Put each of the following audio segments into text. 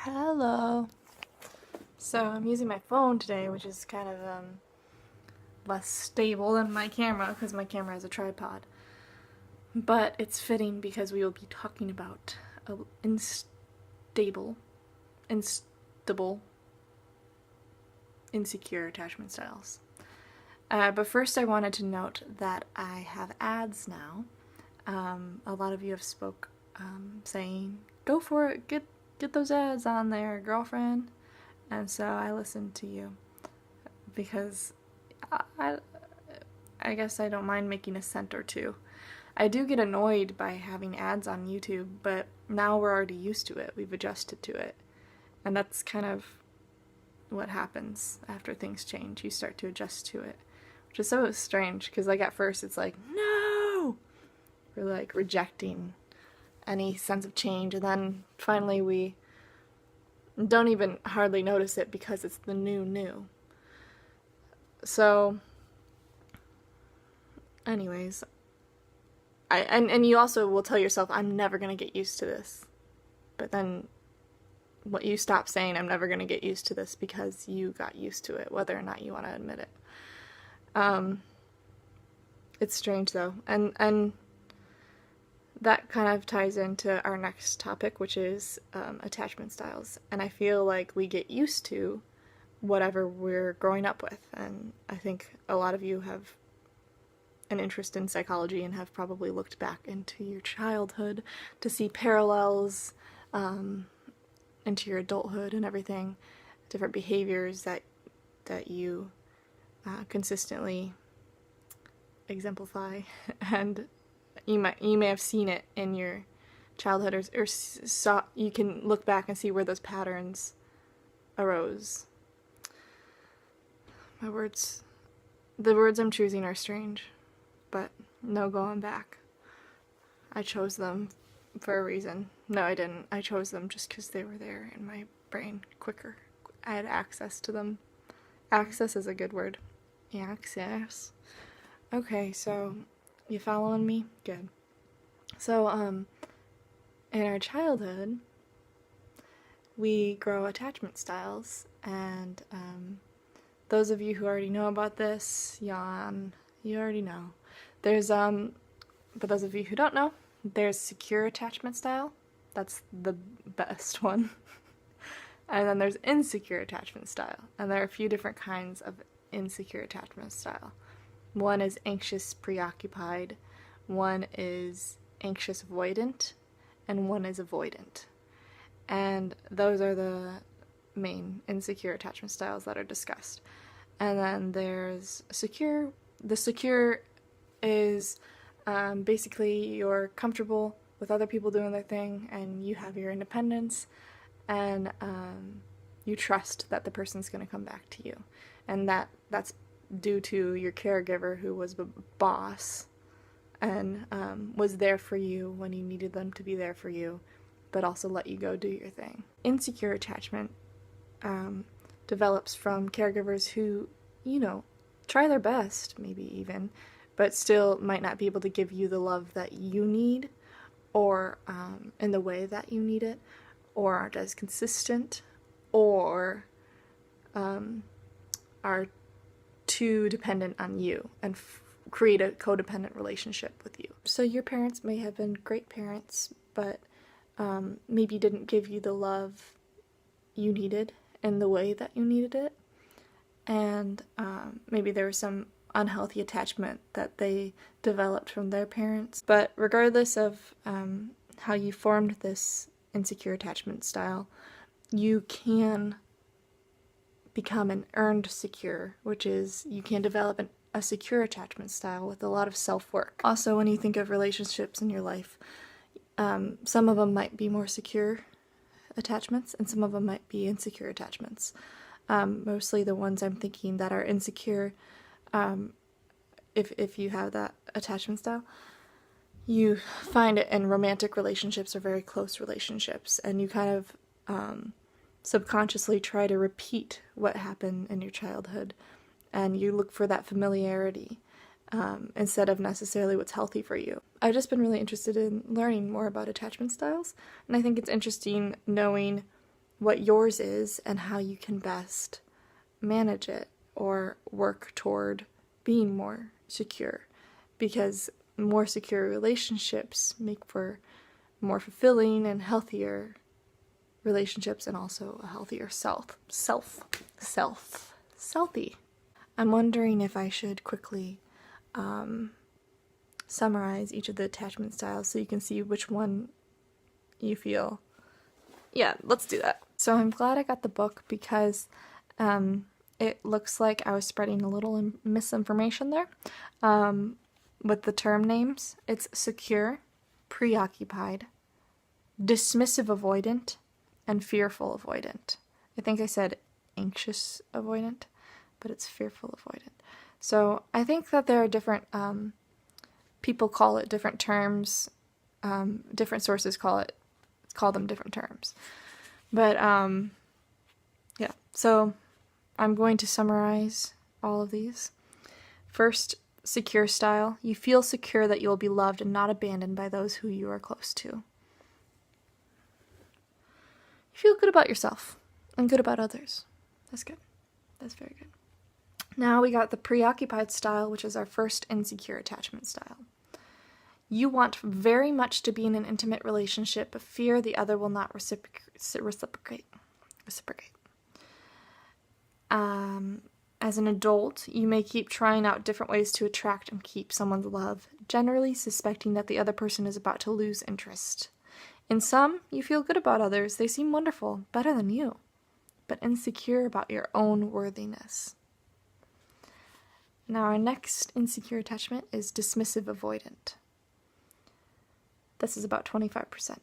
Hello. So I'm using my phone today, which is kind of less stable than my camera because my camera has a tripod. But it's fitting because we will be talking about instable, insecure attachment styles. But first I wanted to note that I have ads now. A lot of you have spoke saying, go for it, get those ads on there, girlfriend. And so I listened to you because I guess I don't mind making a cent or two. I do get annoyed by having ads on YouTube, but now we're already used to it. We've adjusted to it. And that's kind of what happens after things change. You start to adjust to it, which is so strange because like at first it's like, no! We're like rejecting any sense of change, and then finally we don't even hardly notice it because it's the new. So anyways, and you also will tell yourself, I'm never going to get used to this. But then what you stop saying, I'm never going to get used to this, because you got used to it, whether or not you want to admit it. It's strange though. And that kind of ties into our next topic, which is attachment styles. And I feel like we get used to whatever we're growing up with. And I think a lot of you have an interest in psychology and have probably looked back into your childhood to see parallels into your adulthood and everything, different behaviors that you consistently exemplify, and you may have seen it in your childhood, or saw, you can look back and see where those patterns arose. The words I'm choosing are strange, but no going back. I chose them for a reason. No, I didn't. I chose them just because they were there in my brain quicker. I had access to them. Access is a good word. Access. Okay, so you following me? Good. So, in our childhood, we grow attachment styles, and those of you who already know about this, yawn, you already know. There's, but those of you who don't know, there's secure attachment style. That's the best one. And then there's insecure attachment style. And there are a few different kinds of insecure attachment style. One is anxious preoccupied, one is anxious avoidant, and one is avoidant. And those are the main insecure attachment styles that are discussed. And then there's secure. The secure is basically you're comfortable with other people doing their thing, and you have your independence, and you trust that the person's going to come back to you. And that's due to your caregiver, who was the boss and was there for you when you needed them to be there for you, but also let you go do your thing. Insecure attachment develops from caregivers who, try their best, maybe even, but still might not be able to give you the love that you need, or in the way that you need it, or aren't as consistent, or are too dependent on you and create a codependent relationship with you. So your parents may have been great parents, but maybe didn't give you the love you needed in the way that you needed it, and maybe there was some unhealthy attachment that they developed from their parents. But regardless of how you formed this insecure attachment style, you can become an earned secure, which is you can develop a secure attachment style with a lot of self-work. Also, when you think of relationships in your life, some of them might be more secure attachments, and some of them might be insecure attachments. Mostly the ones I'm thinking that are insecure, if you have that attachment style, you find it in romantic relationships or very close relationships, and you kind of subconsciously try to repeat what happened in your childhood, and you look for that familiarity instead of necessarily what's healthy for you. I've just been really interested in learning more about attachment styles, and I think it's interesting knowing what yours is and how you can best manage it or work toward being more secure, because more secure relationships make for more fulfilling and healthier relationships, and also a healthier selfie. I'm wondering if I should quickly summarize each of the attachment styles so you can see which one you feel. Yeah, let's do that. So I'm glad I got the book, because it looks like I was spreading a little misinformation there with the term names. It's secure, preoccupied, dismissive avoidant, and fearful avoidant. I think I said anxious avoidant, but it's fearful avoidant. So I think that there are different, people call it different terms, different sources call them different terms. But, yeah, so I'm going to summarize all of these. First, secure style. You feel secure that you will be loved and not abandoned by those who you are close to. You feel good about yourself and good about others. That's good. That's very good. Now we got the preoccupied style, which is our first insecure attachment style. You want very much to be in an intimate relationship, but fear the other will not reciprocate. As an adult, you may keep trying out different ways to attract and keep someone's love, generally suspecting that the other person is about to lose interest. In some, you feel good about others. They seem wonderful, better than you, but insecure about your own worthiness. Now, our next insecure attachment is dismissive avoidant. This is about 25%.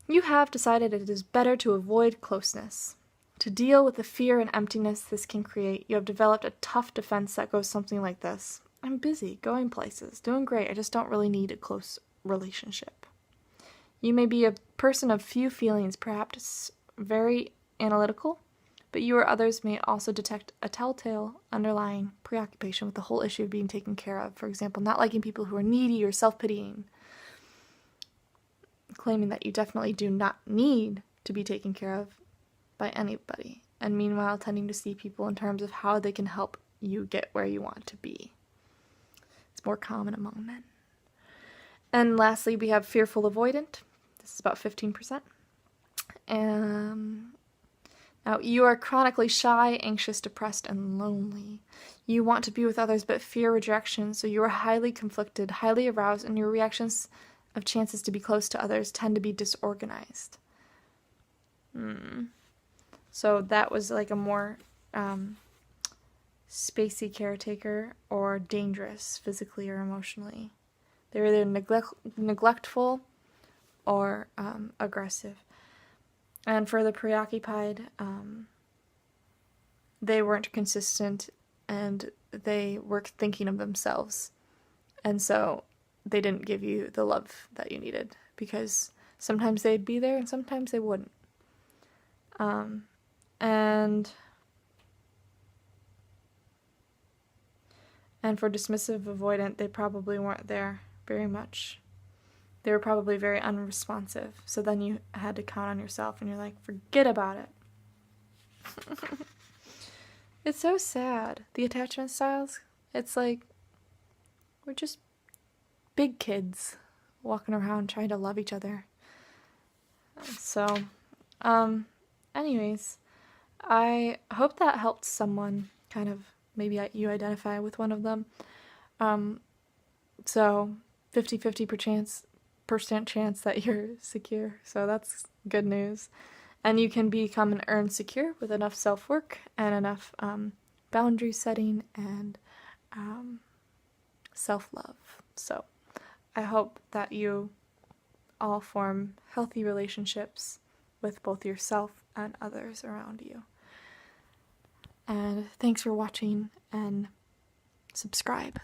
You have decided it is better to avoid closeness. To deal with the fear and emptiness this can create, you have developed a tough defense that goes something like this. I'm busy, going places, doing great, I just don't really need a close relationship. You may be a person of few feelings, perhaps very analytical, but you or others may also detect a telltale underlying preoccupation with the whole issue of being taken care of. For example, not liking people who are needy or self-pitying, claiming that you definitely do not need to be taken care of by anybody, and meanwhile tending to see people in terms of how they can help you get where you want to be. It's more common among men. And lastly, we have fearful avoidant. This is about 15%. Now, you are chronically shy, anxious, depressed, and lonely. You want to be with others but fear rejection, so you are highly conflicted, highly aroused, and your reactions of chances to be close to others tend to be disorganized. So that was like a more spacey caretaker or dangerous physically or emotionally. They're either neglectful or aggressive. And for the preoccupied, they weren't consistent and they were thinking of themselves. And so they didn't give you the love that you needed, because sometimes they'd be there and sometimes they wouldn't. And for dismissive avoidant, they probably weren't there very much. They were probably very unresponsive. So then you had to count on yourself and you're like, forget about it. It's so sad. The attachment styles, it's like we're just big kids walking around trying to love each other. So, anyways, I hope that helped someone kind of, maybe you identify with one of them. So 50-50% chance that you're secure. So that's good news. And you can become and earn secure with enough self-work and enough boundary setting and self-love. So I hope that you all form healthy relationships with both yourself and others around you. And thanks for watching, and subscribe.